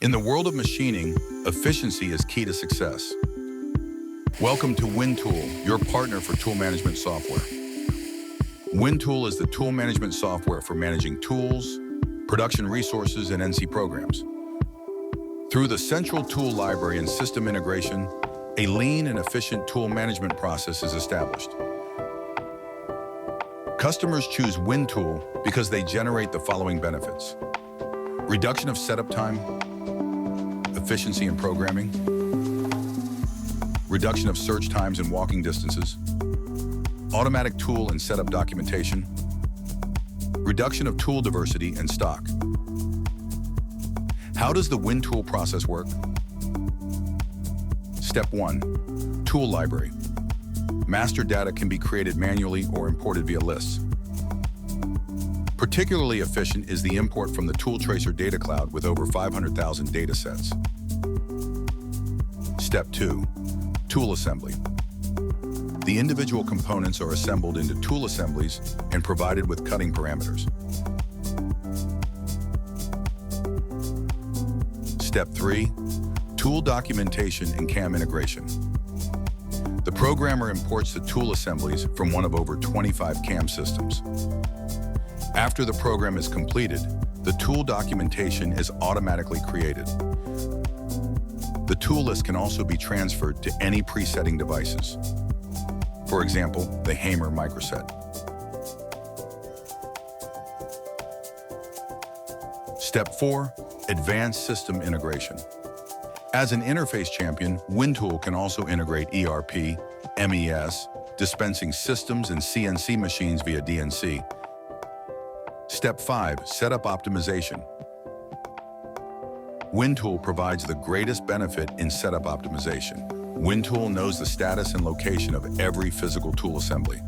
In the world of machining, efficiency is key to success. Welcome to WinTool, your partner for tool management software. WinTool is the tool management software for managing tools, production resources, and NC programs. Through the central tool library and system integration, a lean and efficient tool management process is established. Customers choose WinTool because they generate the following benefits: reduction of setup time, efficiency in programming, reduction of search times and walking distances, automatic tool and setup documentation, reduction of tool diversity and stock. How does the WinTool process work? Step 1. Tool library. Master data can be created manually or imported via lists. Particularly efficient is the import from the Tooltracker data cloud with over 500,000 data sets. Step 2. Tool assembly. The individual components are assembled into tool assemblies and provided with cutting parameters. Step 3. Tool documentation and CAM integration. The programmer imports the tool assemblies from one of over 25 CAM systems. After the program is completed, the tool documentation is automatically created. The tool list can also be transferred to any presetting devices. For example, the Hammer microset. Step 4. Advanced system integration. As an interface champion, WinTool can also integrate ERP, MES, dispensing systems, and CNC machines via DNC. Step 5. Setup optimization. WinTool provides the greatest benefit in setup optimization. WinTool knows the status and location of every physical tool assembly.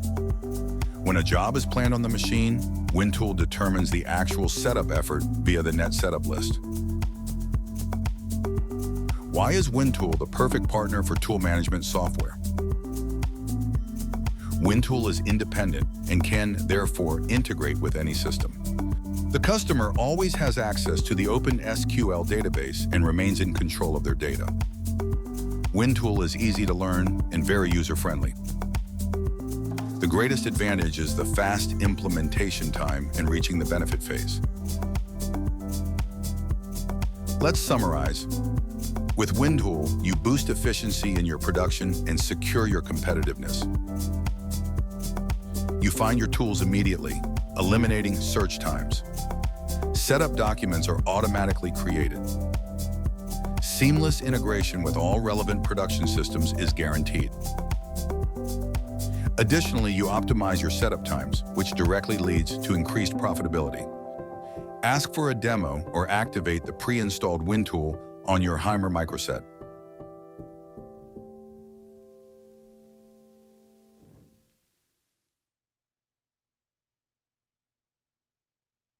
When a job is planned on the machine, WinTool determines the actual setup effort via the net setup list. Why is WinTool the perfect partner for tool management software? WinTool is independent and can, therefore, integrate with any system. The customer always has access to the open SQL database and remains in control of their data. WinTool is easy to learn and very user-friendly. The greatest advantage is the fast implementation time and reaching the benefit phase. Let's summarize. With WinTool, you boost efficiency in your production and secure your competitiveness. You find your tools immediately, eliminating search times. Setup documents are automatically created. Seamless integration with all relevant production systems is guaranteed. Additionally, you optimize your setup times, which directly leads to increased profitability. Ask for a demo or activate the pre-installed WinTool on your Hammer microset.